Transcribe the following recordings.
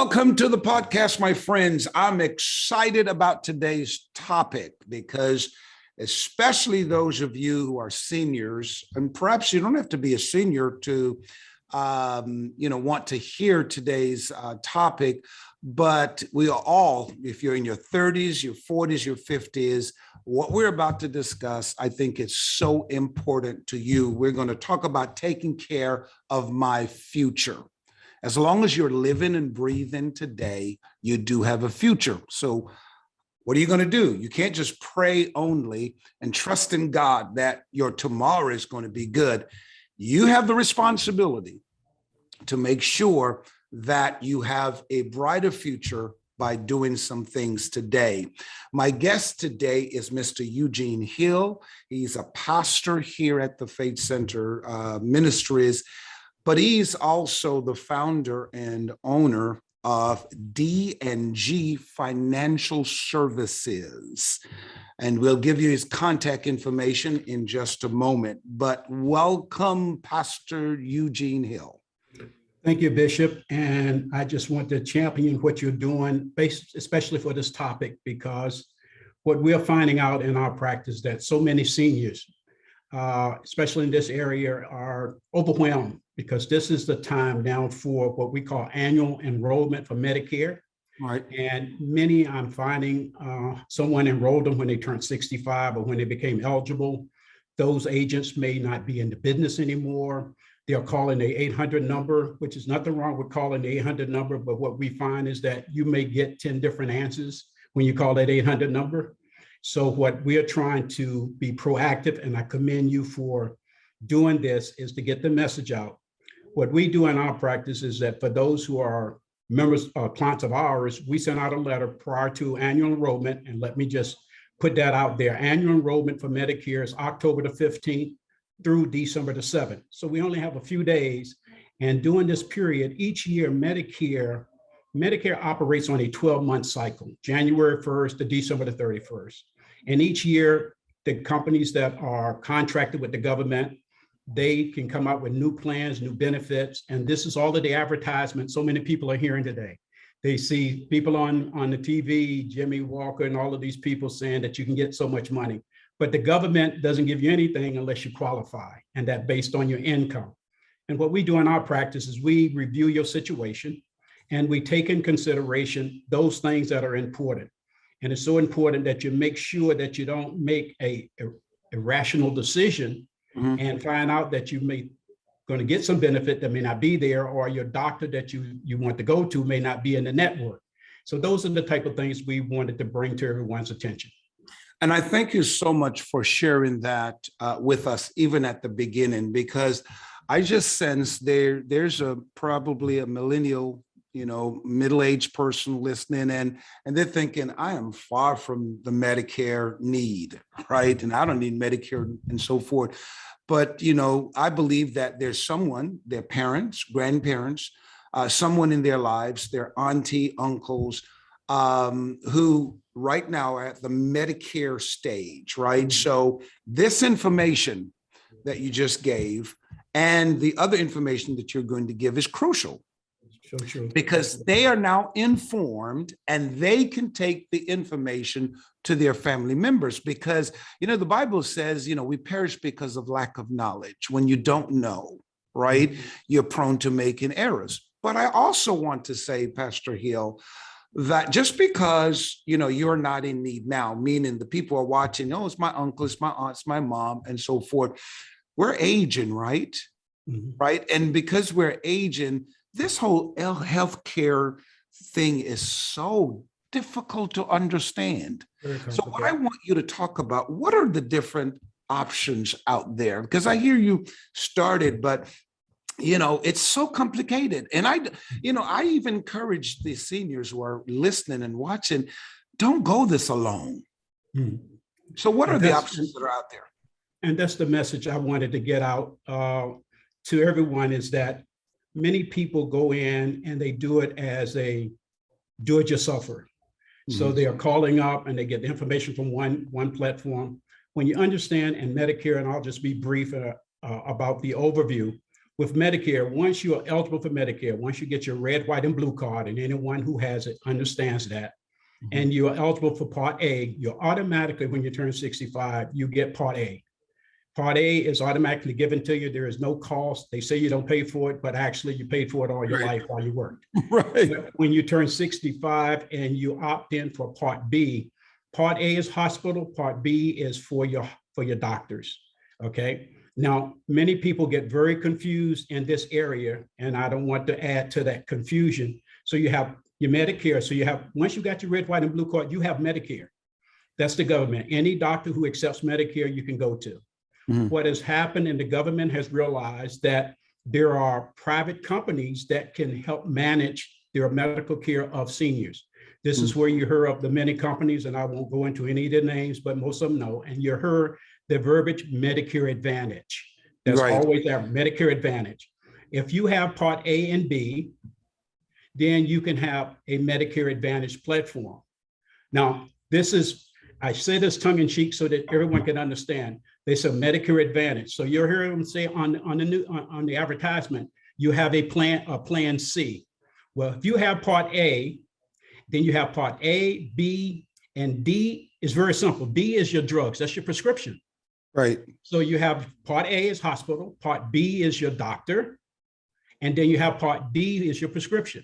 Welcome to the podcast, my friends. I'm excited about today's topic because especially those of you who are seniors, and perhaps you don't have to be a senior to, want to hear today's topic, but we are all, if you're in your 30s, your 40s, your 50s, what we're about to discuss, I think is so important to you. We're going to talk about taking care of my future. As long as you're living and breathing today, you do have a future. So what are you going to do? You can't just pray only and trust in God that your tomorrow is going to be good. You have the responsibility to make sure that you have a brighter future by doing some things today. My guest today is Mr. Eugene Hill. He's a pastor here at the Faith Center Ministries, but he's also the founder and owner of D&G Financial Services. And we'll give you his contact information in just a moment. But welcome, Pastor Eugene Hill. Thank you, Bishop. And I just want to champion what you're doing, especially for this topic, because what we're finding out in our practice that so many seniors, especially in this area, are overwhelmed because this is the time now for what we call annual enrollment for Medicare. Right. And many, I'm finding, someone enrolled them when they turned 65 or when they became eligible. Those agents may not be in the business anymore. They're calling the 800 number, which is nothing wrong with calling the 800 number, but what we find is that you may get 10 different answers when you call that 800 number. So what we are trying to be proactive, and I commend you for doing this, is to get the message out. What we do in our practice is that for those who are members, clients of ours, we send out a letter prior to annual enrollment, and let me just put that out there. Annual enrollment for Medicare is October the 15th through December the 7th. So we only have a few days, and during this period, each year, Medicare operates on a 12-month cycle, January 1st to December the 31st. And each year, the companies that are contracted with the government, they can come out with new plans, new benefits. And this is all of the advertisement so many people are hearing today. They see people on the TV, Jimmy Walker and all of these people saying that you can get so much money. But the government doesn't give you anything unless you qualify, and that based on your income. And what we do in our practice is we review your situation and we take in consideration those things that are important. And it's so important that you make sure that you don't make a irrational decision and find out that you may going to get some benefit that may not be there, or your doctor that you want to go to may not be in the network. So those are the type of things we wanted to bring to everyone's attention. And I thank you so much for sharing that with us, even at the beginning, because I just sense there's probably a millennial, middle-aged person listening, and they're thinking, I am far from the Medicare need, right? And I don't need Medicare and so forth. But, I believe that there's someone, their parents, grandparents, someone in their lives, their auntie, uncles, who right now are at the Medicare stage, right? So this information that you just gave and the other information that you're going to give is crucial. So true. Because they are now informed and they can take the information to their family members, because, the Bible says, we perish because of lack of knowledge. When you don't know, right, you're prone to making errors. But I also want to say, Pastor Hill, that just because, you're not in need now, meaning the people are watching, it's my uncle, it's my aunt, it's my mom, and so forth. We're aging, right? Right. And because we're aging, this whole healthcare thing is so difficult to understand. So what I want you to talk about, what are the different options out there? Because I hear you started, but it's so complicated. And I even encourage the seniors who are listening and watching, don't go this alone. So what are the options that are out there? And that's the message I wanted to get out to everyone, is that many people go in and they do it as a do-it-yourselfer. So they are calling up and they get the information from one platform. When you understand in Medicare, and I'll just be brief about the overview, with Medicare, once you are eligible for Medicare, once you get your red, white, and blue card, and anyone who has it understands that, and you are eligible for Part A, you're automatically, when you turn 65, you get Part A. Part A is automatically given to you. There is no cost. They say you don't pay for it, but actually you paid for it all your life while you worked. Right. But when you turn 65 and you opt in for Part B, Part A is hospital, Part B is for your doctors, okay? Now, many people get very confused in this area, and I don't want to add to that confusion. So you have your Medicare. So you have, once you got your red, white, and blue card, you have Medicare. That's the government. Any doctor who accepts Medicare, you can go to. What has happened, and the government has realized that there are private companies that can help manage their medical care of seniors. This is where you hear of the many companies, and I won't go into any of the names, but most of them know, and you heard the verbiage Medicare Advantage. That's always there, Medicare Advantage. If you have Part A and B, then you can have a Medicare Advantage platform. Now, this is, I say this tongue in cheek so that everyone can understand. They say Medicare Advantage. So you'll hear them say on the advertisement, you have a plan C. Well, if you have Part A, then you have Part A, B, and D is very simple. D is your drugs. That's your prescription. Right. So you have Part A is hospital, Part B is your doctor, and then you have Part D is your prescription.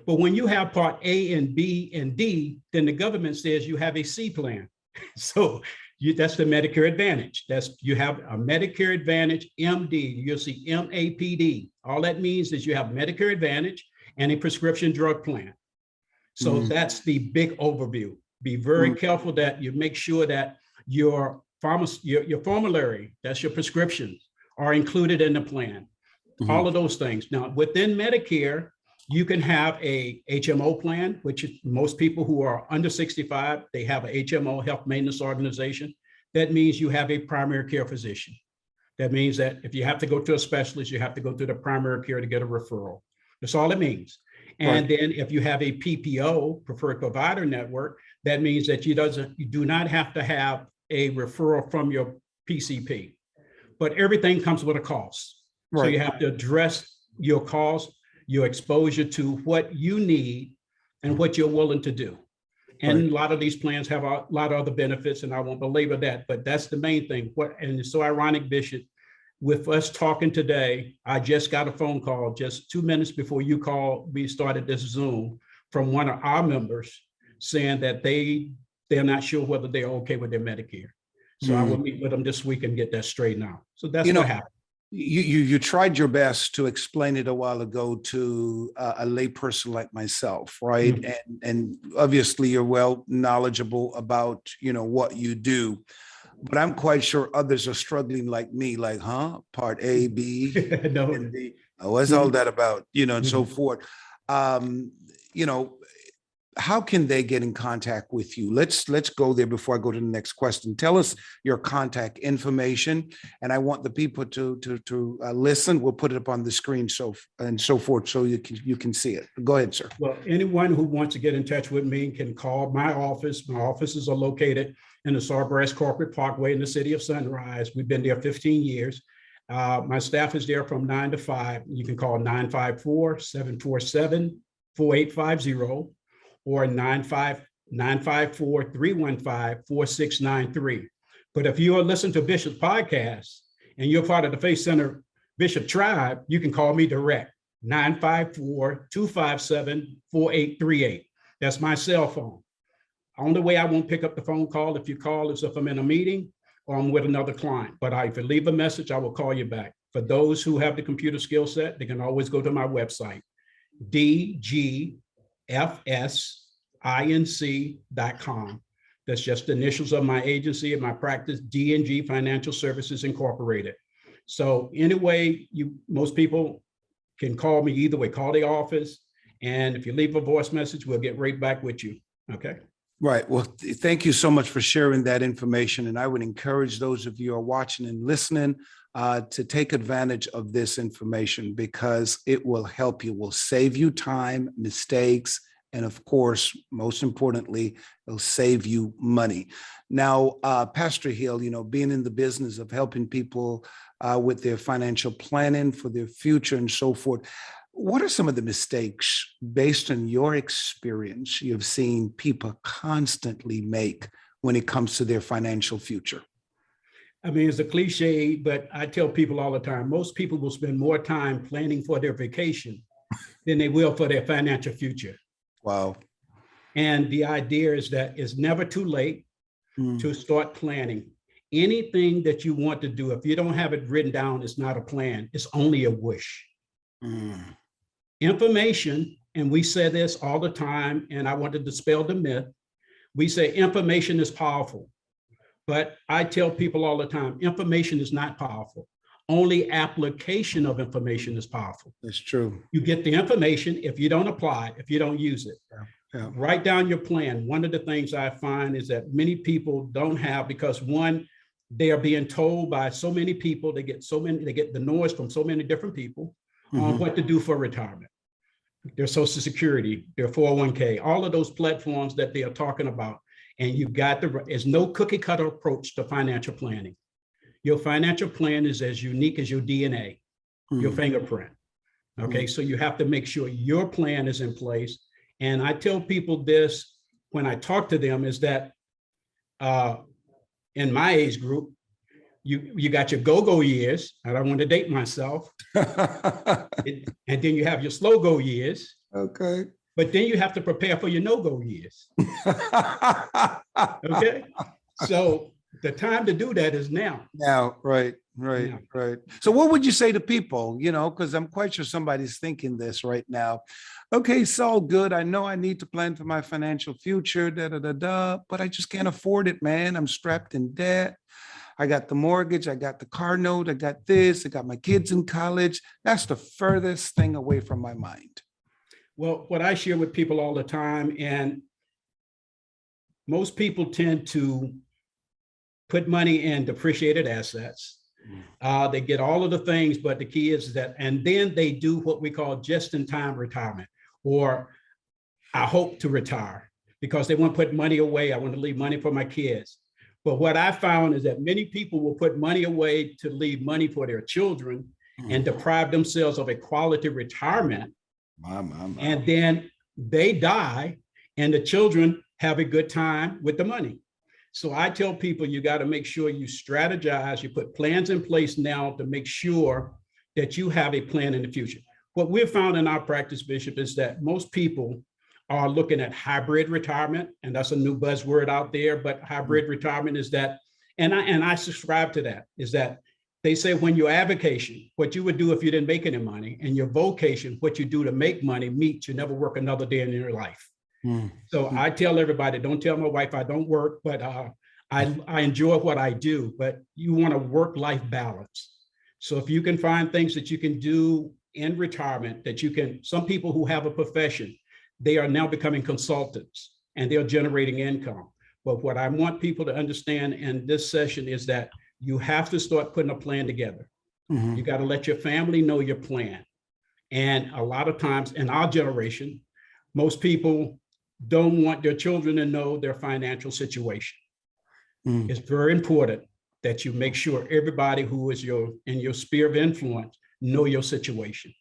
But when you have Part A and B and D, then the government says you have a C plan. So that's the Medicare Advantage. You have a Medicare Advantage MD. You'll see MAPD. All that means is you have Medicare Advantage and a prescription drug plan. So that's the big overview. Be very careful that you make sure that your formulary, that's your prescriptions, are included in the plan. All of those things. Now, within Medicare, you can have a HMO plan, which is most people who are under 65, they have a HMO, Health Maintenance Organization. That means you have a primary care physician. That means that if you have to go to a specialist, you have to go to the primary care to get a referral. That's all it means. And then if you have a PPO, Preferred Provider Network, that means that you do not have to have a referral from your PCP. But everything comes with a cost. So you have to address your cost, your exposure to what you need and what you're willing to do. And a lot of these plans have a lot of other benefits, and I won't belabor that, but that's the main thing. And it's so ironic, Bishop, with us talking today, I just got a phone call just 2 minutes before you called, we started this Zoom, from one of our members saying that they're not sure whether they're okay with their Medicare. So I will meet with them this week and get that straightened out. So that's what happened. You tried your best to explain it a while ago to a layperson like myself, right? And obviously you're well knowledgeable about, what you do, but I'm quite sure others are struggling like me, like, Part A, B, No. and D. What's all that about, and so forth. How can they get in contact with you? Let's go there before I go to the next question. Tell us your contact information, and I want the people to listen. We'll put it up on the screen so forth, so you can see it. Go ahead, sir. Well, anyone who wants to get in touch with me can call my office. My offices are located in the Sawgrass Corporate Parkway in the city of Sunrise. We've been there 15 years. My staff is there from 9 to 5. You can call 954-747-4850. or 954-315-4693. But if you are listening to Bishop's podcast and you're part of the Faith Center Bishop Tribe, you can call me direct, 954-257-4838. That's my cell phone. Only way I won't pick up the phone call if you call is if I'm in a meeting or I'm with another client. But if you leave a message, I will call you back. For those who have the computer skill set, they can always go to my website, dgfsinc.com. That's just the initials of my agency and my practice, D&G Financial Services Incorporated. So anyway, most people can call me either way, call the office. And if you leave a voice message, we'll get right back with you. Okay. Right. Well, thank you so much for sharing that information. And I would encourage those of you who are watching and listening to take advantage of this information, because it will help you, will save you time, mistakes, And of course, most importantly, it'll save you money. Now, Pastor Hill, being in the business of helping people with their financial planning for their future and so forth, what are some of the mistakes based on your experience you've seen people constantly make when it comes to their financial future? I mean, it's a cliche, but I tell people all the time, most people will spend more time planning for their vacation than they will for their financial future. Wow. And the idea is that it's never too late to start planning. Anything that you want to do, if you don't have it written down, it's not a plan, it's only a wish. Information, and we say this all the time, and I want to dispel the myth. We say information is powerful, but I tell people all the time, information is not powerful. Only application of information is powerful. That's true. You get the information. If you don't apply it, if you don't use it, write down your plan. One of the things I find is that many people don't have, because one, they are being told by so many people, they get the noise from so many different people on what to do for retirement. Their Social Security, their 401k, all of those platforms that they are talking about. And there's no cookie cutter approach to financial planning. Your financial plan is as unique as your DNA, your fingerprint. Okay, so you have to make sure your plan is in place. And I tell people this when I talk to them is that in my age group, you got your go-go years, and I don't want to date myself. And then you have your slow-go years. Okay. But then you have to prepare for your no-go years. Okay. So the time to do that is now. Now, right. So what would you say to people, because I'm quite sure somebody's thinking this right now. Okay, it's all good. I know I need to plan for my financial future, but I just can't afford it, man. I'm strapped in debt. I got the mortgage, I got the car note, I got this, I got my kids in college. That's the furthest thing away from my mind. Well, what I share with people all the time, and most people tend to put money in depreciated assets. They get all of the things, but the key is that, and then they do what we call just-in-time retirement, or I hope to retire, because they want to put money away. I want to leave money for my kids. But what I found is that many people will put money away to leave money for their children and deprive themselves of a quality retirement. And then they die and the children have a good time with the money. So I tell people, you got to make sure you strategize, you put plans in place now to make sure that you have a plan in the future. What we've found in our practice, Bishop, is that most people are looking at hybrid retirement, and that's a new buzzword out there, but hybrid retirement is that, and I subscribe to that, is that they say when your avocation, what you would do if you didn't make any money, and your vocation, what you do to make money, meets, you never work another day in your life. So I tell everybody, don't tell my wife I don't work, but I enjoy what I do, but you want a work-life balance. So if you can find things that you can do in retirement, that you can, some people who have a profession, they are now becoming consultants and they're generating income. But what I want people to understand in this session is that you have to start putting a plan together. You got to let your family know your plan. And a lot of times in our generation, most people don't want their children to know their financial situation. It's very important that you make sure everybody who is in your sphere of influence know your situation.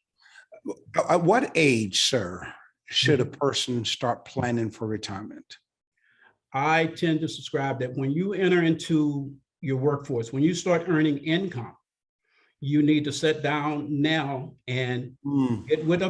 At what age, sir, should a person start planning for retirement? I tend to subscribe that when you enter into your workforce, when you start earning income, you need to sit down now and get with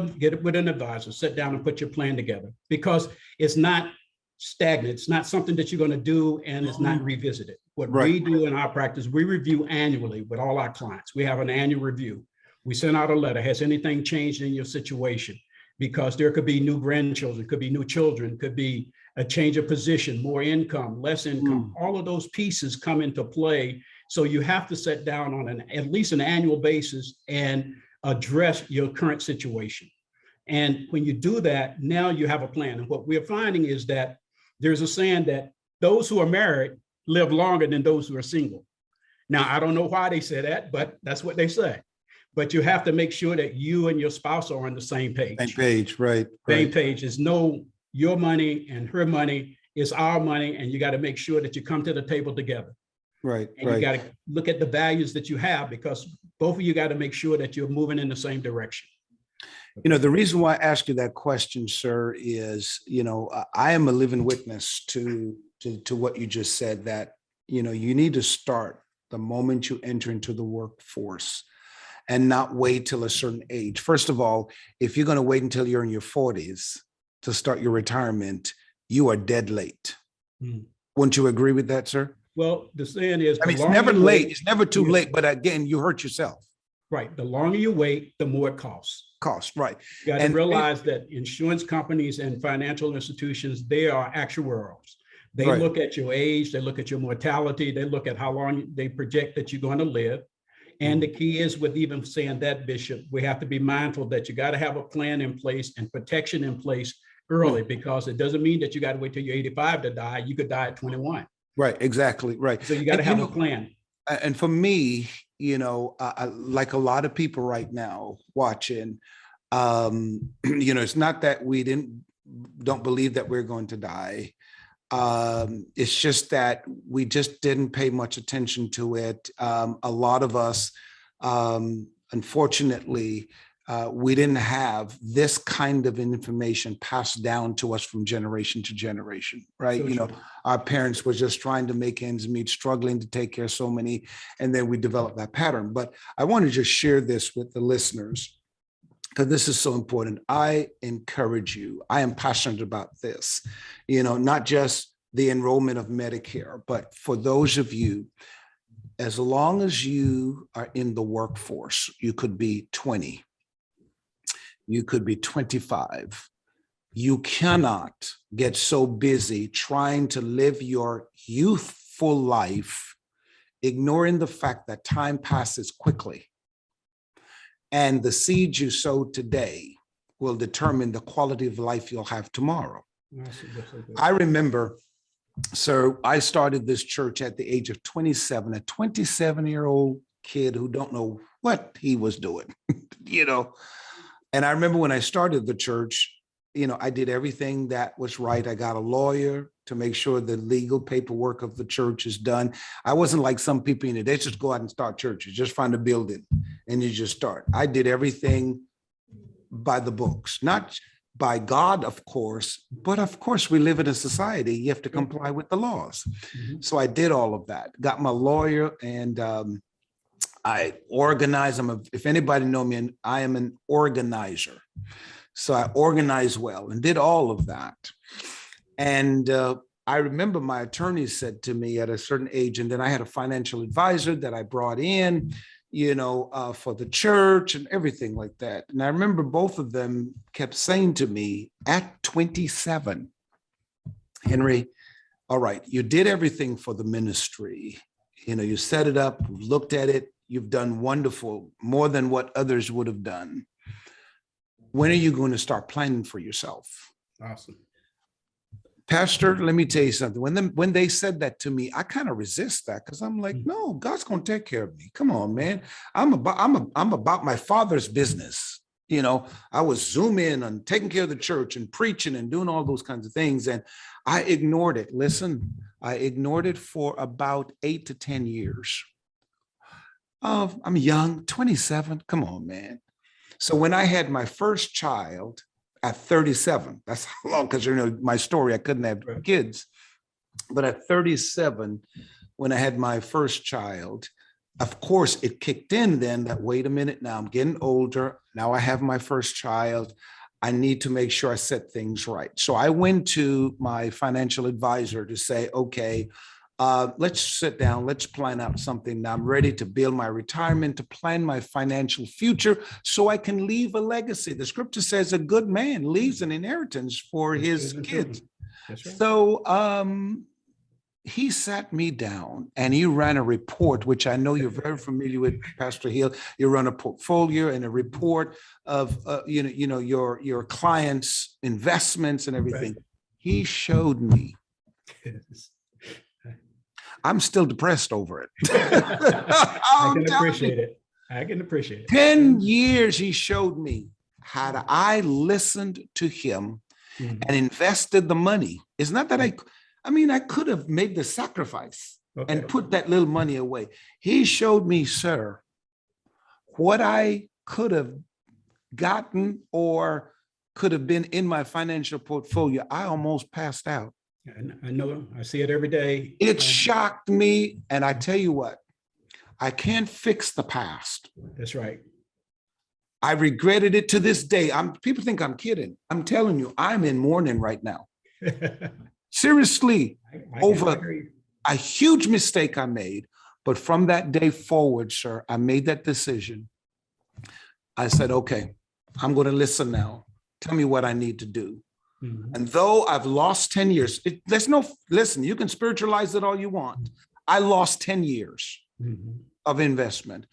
an advisor, sit down and put your plan together, because it's not stagnant. It's not something that you're going to do and it's not revisited. What we do in our practice, we review annually with all our clients. We have an annual review. We send out a letter. Has anything changed in your situation? Because there could be new grandchildren, could be new children, could be a change of position, more income, less income. All of those pieces come into play. So you have to sit down on at least an annual basis and address your current situation. And when you do that, now you have a plan. And what we're finding is that there's a saying that those who are married live longer than those who are single. Now, I don't know why they say that, but that's what they say. But you have to make sure that you and your spouse are on the same page. Same page, right. Same page. There's no your money and her money is our money, and you got to make sure that you come to the table together. Right, And you got to look at the values that you have, because both of you got to make sure that you're moving in the same direction. You know, the reason why I ask you that question, sir, is, I am a living witness to what you just said, that, you need to start the moment you enter into the workforce and not wait till a certain age. First of all, if you're going to wait until you're in your 40s to start your retirement, you are dead late. Wouldn't you agree with that, sir? Well, the saying is, I mean, it's never late. It's never too late. But again, you hurt yourself. Right. The longer you wait, the more it costs. Right. You got to realize that insurance companies and financial institutions, they are actuarials. They look at your age, they look at your mortality, they look at how long they project that you're going to live. And the key is, with even saying that, Bishop, we have to be mindful that you got to have a plan in place and protection in place early, because it doesn't mean that you got to wait till you're 85 to die. You could die at 21. Right. Exactly. Right. So you got to have a plan. And for me, like a lot of people right now watching, it's not that we don't believe that we're going to die. It's just that we just didn't pay much attention to it. A lot of us, unfortunately, we didn't have this kind of information passed down to us from generation to generation, right? So our parents were just trying to make ends meet, struggling to take care of so many, and then we developed that pattern. But I want to just share this with the listeners, because this is so important. I encourage you. I am passionate about this, not just the enrollment of Medicare, but for those of you, as long as you are in the workforce, you could be 20, you could be 25. You cannot get so busy trying to live your youthful life, ignoring the fact that time passes quickly. And the seeds you sow today will determine the quality of life you'll have tomorrow. I remember, sir, I started this church at the age of 27, a 27-year-old kid who don't know what he was doing, And I remember when I started the church, I did everything that was right. I got a lawyer to make sure the legal paperwork of the church is done. I wasn't like some people, they just go out and start churches, just find a building and you just start. I did everything by the books, not by God, of course, but of course we live in a society, you have to comply with the laws. So I did all of that, got my lawyer, and I organize. If anybody know me, I am an organizer. So I organized well and did all of that. And I remember my attorney said to me at a certain age, and then I had a financial advisor that I brought in, for the church and everything like that. And I remember both of them kept saying to me at 27, Henry, all right, you did everything for the ministry. You set it up, looked at it, you've done wonderful, more than what others would have done. When are you going to start planning for yourself? Awesome. Pastor, let me tell you something. When they said that to me, I kind of resist that, because I'm like, no, God's going to take care of me. Come on, man. I'm about my Father's business. I was zooming on taking care of the church and preaching and doing all those kinds of things. And I ignored it. Listen, I ignored it for about 8 to 10 years. I'm young, 27. Come on, man. So when I had my first child at 37, that's how long, because my story, I couldn't have kids. But at 37, when I had my first child, of course, it kicked in then that, wait a minute, now I'm getting older. Now I have my first child. I need to make sure I set things right. So I went to my financial advisor to say, okay, let's sit down, let's plan out something. Now I'm ready to build my retirement, to plan my financial future so I can leave a legacy. The scripture says a good man leaves an inheritance for his kids. Right. So he sat me down and he ran a report, which I know you're very familiar with, Pastor Hill. You run a portfolio and a report of your clients' investments and everything. Right. He showed me. I'm still depressed over it. I can appreciate it. I can appreciate it. 10 years he showed me how I listened to him. and invested the money. It's not that I mean, I could have made the sacrifice and put that little money away. He showed me, sir, what I could have gotten or could have been in my financial portfolio. I almost passed out. I know, I see it every day. It shocked me. And I tell you what, I can't fix the past. That's right. I regretted it to this day. People think I'm kidding. I'm telling you, I'm in mourning right now. Seriously, over a huge mistake I made. But from that day forward, sir, I made that decision. I said, okay, I'm going to listen now. Tell me what I need to do. And though I've lost 10 years, listen, you can spiritualize it all you want. I lost 10 years of investment.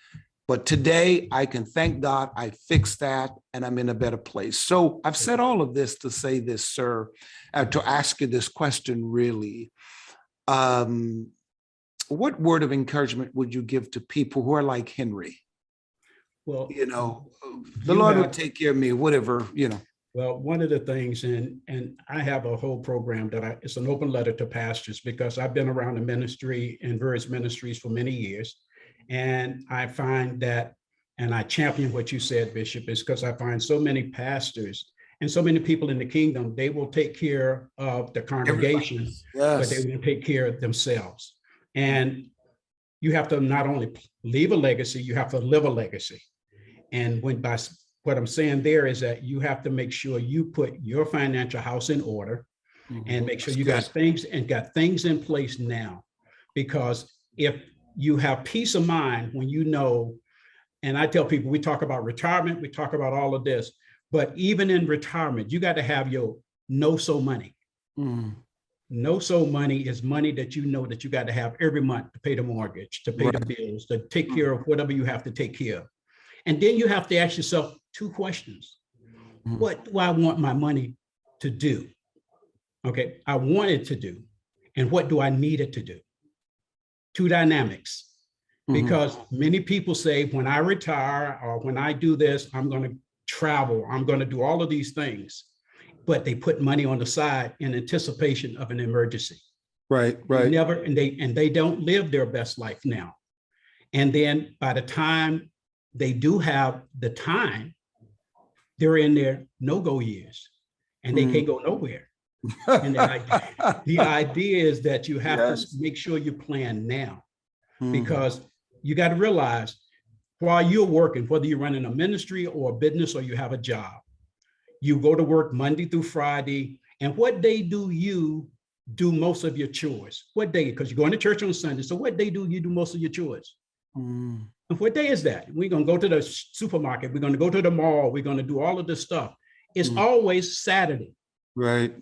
But today I can thank God I fixed that and I'm in a better place. So I've said all of this to say this, sir, to ask you this question really. What word of encouragement would you give to people who are like Henry? Well, you know, the Lord will take care of me, whatever, you know. Well, one of the things, and I have a whole program that it's an open letter to pastors, because I've been around the ministry and various ministries for many years. And I find that, and I champion what you said, Bishop, is because I find so many pastors and so many people in the kingdom, they will take care of the congregation, but they will take care of themselves. And you have to not only leave a legacy, you have to live a legacy. And what I'm saying there is that you have to make sure you put your financial house in order and make sure you got things in place now. Because if you have peace of mind when you know, and I tell people, we talk about retirement, we talk about all of this, but even in retirement, you got to have your no-so money. No-so money is money that you know that you got to have every month to pay the mortgage, to pay the bills, to take care of whatever you have to take care of. And then you have to ask yourself two questions. What do I want my money to do? Okay, I want it to do. And what do I need it to do? Two dynamics. Because many people say, when I retire or when I do this, I'm going to travel, I'm going to do all of these things. But they put money on the side in anticipation of an emergency. Right. They don't live their best life now. And then by the time they do have the time, they're in their no-go years and they can't go nowhere. And the idea is that you have to make sure you plan now, because you got to realize while you're working, whether you're running a ministry or a business or you have a job, you go to work Monday through Friday. And what day do you do most of your chores? What day? Because you're going to church on Sunday. So what day do you do most of your chores? And what day is that? We're going to go to the supermarket. We're going to go to the mall. We're going to do all of this stuff. It's always Saturday. Right.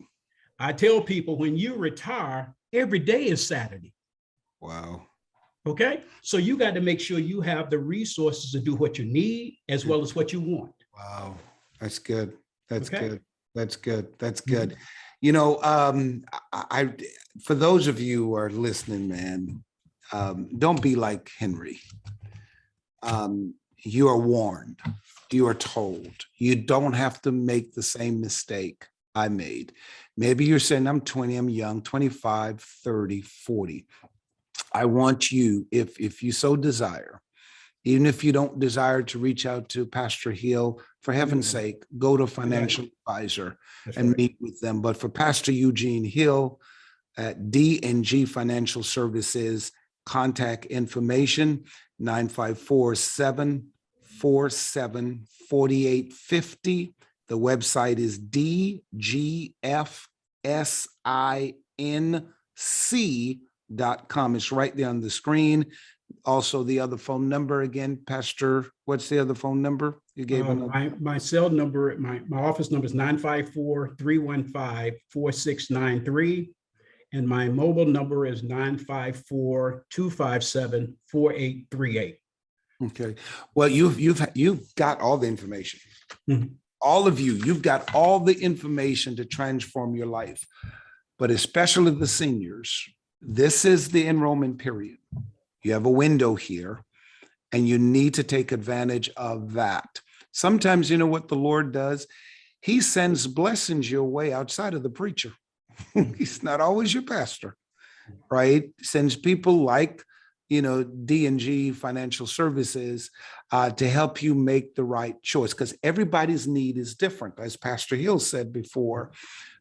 I tell people, when you retire, every day is Saturday. Wow. Okay. So you got to make sure you have the resources to do what you need as well as what you want. Wow. That's good. That's good. That's good. That's good. You know, I for those of you who are listening, man, don't be like Henry. You are warned. You are told. You don't have to make the same mistake I made. Maybe you're saying, I'm 20, I'm young, 25, 30, 40. I want you, if you so desire, even if you don't desire to reach out to Pastor Hill, for heaven's sake, go to a financial advisor and meet with them. But for Pastor Eugene Hill at D&G Financial Services, contact information 954-747-4850. The website is dgfsinc.com. It's right there on the screen. Also, the other phone number again, Pastor, what's the other phone number you gave? My cell number, my office number is 954-315-4693. And my mobile number is 954-257-4838. Okay. Well, you've got all the information. All of you've got all the information to transform your life, but especially the seniors. This is the enrollment period. You have a window here and you need to take advantage of that. Sometimes, you know what the Lord does? he sends blessings your way outside of the preacher. He's not always your pastor, right? Sends people like, D&G Financial Services to help you make the right choice, because everybody's need is different. As Pastor Hill said before,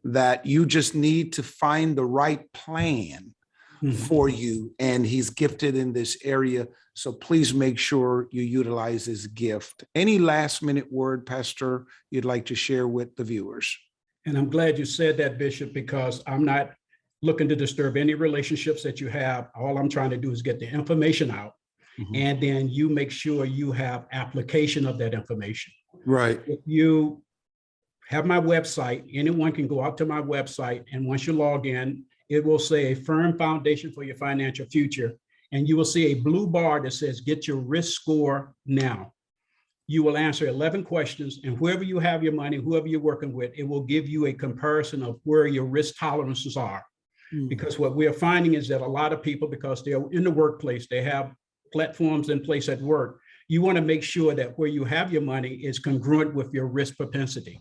that you just need to find the right plan for you, and he's gifted in this area. So please make sure you utilize his gift. Any last minute word, Pastor, you'd like to share with the viewers? And I'm glad you said that, Bishop, because I'm not looking to disturb any relationships that you have. All I'm trying to do is get the information out, and then you make sure you have application of that information. Right. If you have my website, anyone can go out to my website, and once you log in, it will say a firm foundation for your financial future. And you will see a blue bar that says, get your risk score now. You will answer 11 questions, and wherever you have your money, whoever you're working with, it will give you a comparison of where your risk tolerances are. Because what we are finding is that a lot of people, because they're in the workplace, they have platforms in place at work, you want to make sure that where you have your money is congruent with your risk propensity.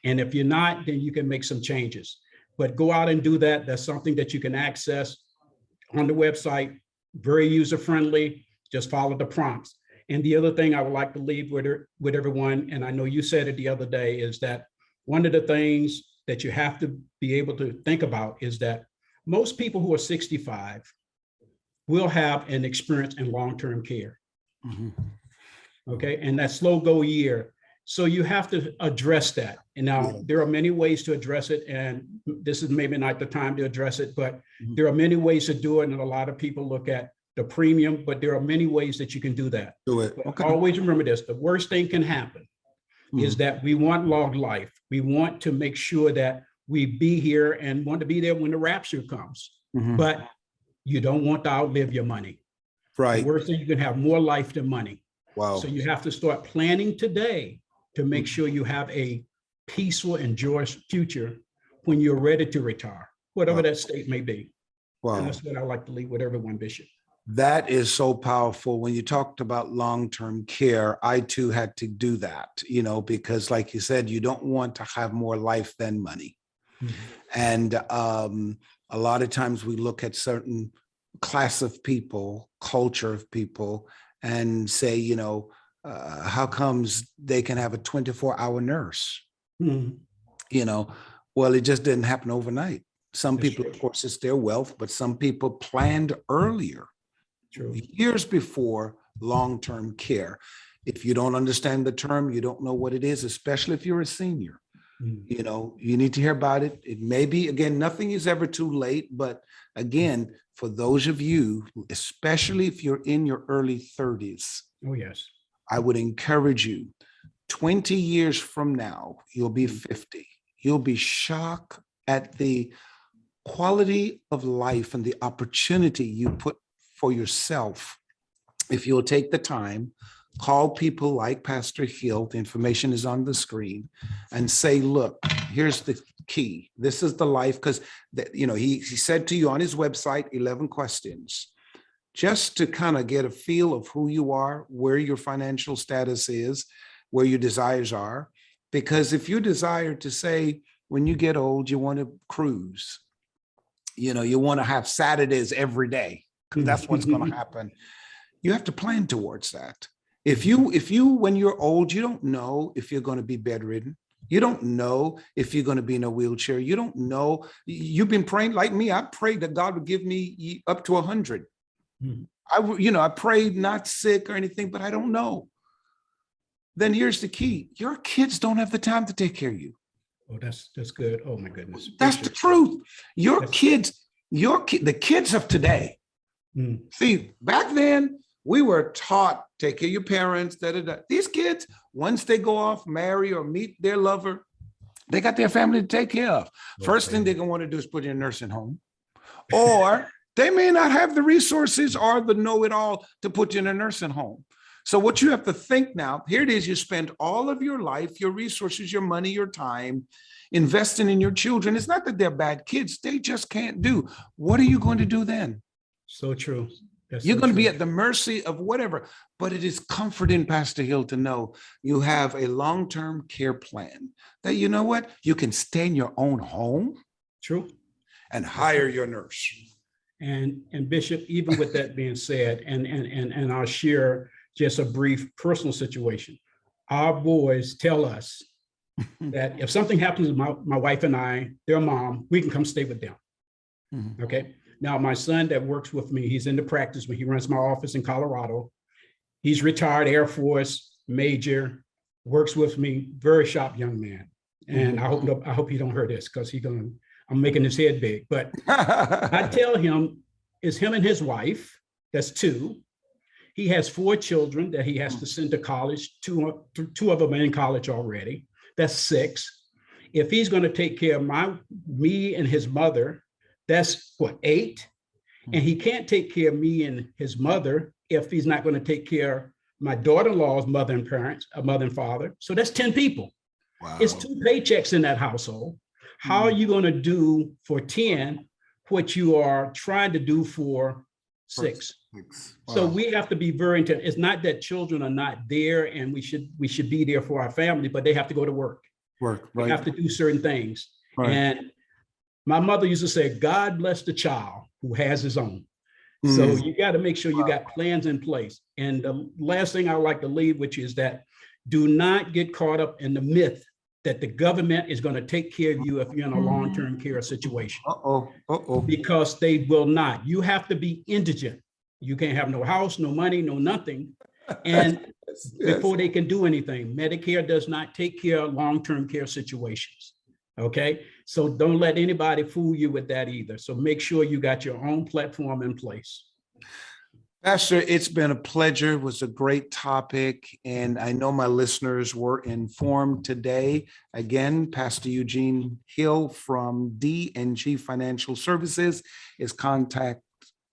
And if you're not, then you can make some changes. But go out and do that. That's something that you can access on the website, very user-friendly. Just follow the prompts. And the other thing I would like to leave with everyone, and I know you said it the other day, is that one of the things that you have to be able to think about is that most people who are 65 will have an experience in long-term care. Okay, and that slow go year. So you have to address that. And now there are many ways to address it, and this is maybe not the time to address it, but there are many ways to do it. And a lot of people look at the premium, but there are many ways that you can do that. Do it. Okay. Always remember this: the worst thing can happen is that we want long life. We want to make sure that we be here and want to be there when the rapture comes, but you don't want to outlive your money. Right. The worst thing, you can have more life than money. Wow. So you have to start planning today to make sure you have a peaceful and joyous future when you're ready to retire, whatever that state may be. Wow. And that's what I like to leave with everyone, Bishop. That is so powerful. When you talked about long-term care, I too had to do that, because like you said, you don't want to have more life than money. And a lot of times we look at certain class of people, culture of people, and say, how comes they can have a 24-hour nurse? Well, it just didn't happen overnight. Some people, of course, it's their wealth, but some people planned earlier, years before long-term care. If you don't understand the term, you don't know what it is, especially if you're a senior. You need to hear about it. It may be, again, nothing is ever too late, but again, for those of you, especially if you're in your early 30s, I would encourage you, 20 years from now, you'll be 50. You'll be shocked at the quality of life and the opportunity you put for yourself if you'll take the time, call people like Pastor Hill, the information is on the screen, and say, look, here's the key. This is the life, because he said to you on his website, 11 questions, just to kind of get a feel of who you are, where your financial status is, where your desires are. Because if you desire to say, when you get old, you want to cruise, you want to have Saturdays every day, because that's what's going to happen. You have to plan towards that. If you, when you're old, you don't know if you're going to be bedridden. You don't know if you're going to be in a wheelchair. You don't know. You've been praying like me. I prayed that God would give me up to 100. I prayed not sick or anything, but I don't know. Then here's the key. Your kids don't have the time to take care of you. Oh, that's good. Oh my goodness. That's the truth. The kids of today. See, back then, we were taught, take care of your parents, These kids, once they go off, marry or meet their lover, they got their family to take care of. First thing they're going to want to do is put you in a nursing home. Or they may not have the resources or the know-it-all to put you in a nursing home. So what you have to think now, here it is, you spend all of your life, your resources, your money, your time, investing in your children. It's not that they're bad kids. They just can't do. What are you going to do then? So true. That's You're so going to be true. at the mercy of whatever, but it is comforting, Pastor Hill, to know you have a long-term care plan that, you know what, you can stay in your own home True. and That's hire true. your nurse. And Bishop, even with that being said, and I'll share just a brief personal situation. Our boys tell us that if something happens to my wife and I, their mom, we can come stay with them. Mhm. Okay. Now, my son that works with me, he's in the practice when he runs my office in Colorado. He's retired Air Force major, works with me, very sharp young man. And I hope he don't hear this because I'm making his head big. But I tell him it's him and his wife. That's two. He has 4 children that he has to send to college. Two of them are in college already. That's 6. If he's going to take care of me and his mother, that's what, 8. And he can't take care of me and his mother if he's not going to take care of my daughter-in-law's mother and parents, a mother and father. So that's 10 people. Wow. It's 2 paychecks in that household. How are you going to do for 10 what you are trying to do for 6? Wow. So we have to be very intense. It's not that children are not there and we should be there for our family, but they have to go to work. Right. They have to do certain things. Right. And my mother used to say, God bless the child who has his own. So you got to make sure you got plans in place. And the last thing I would like to leave with you is that do not get caught up in the myth that the government is going to take care of you if you're in a long-term care situation. Because they will not. You have to be indigent. You can't have no house, no money, no nothing. And before they can do anything, Medicare does not take care of long-term care situations. Okay, so don't let anybody fool you with that either. So make sure you got your own platform in place. Pastor, it's been a pleasure. It was a great topic, and I know my listeners were informed today. Again, Pastor Eugene Hill from D&G Financial Services. His contact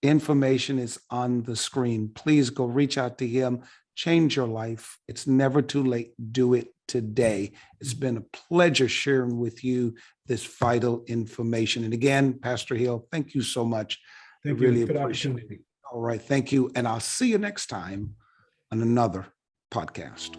information is on the screen. Please go reach out to him. Change your life. It's never too late. Do it today. It's been a pleasure sharing with you this vital information. And again, Pastor Hill, thank you so much. Thank I really you for the appreciate it. opportunity. All right. Thank you. And I'll see you next time on another podcast.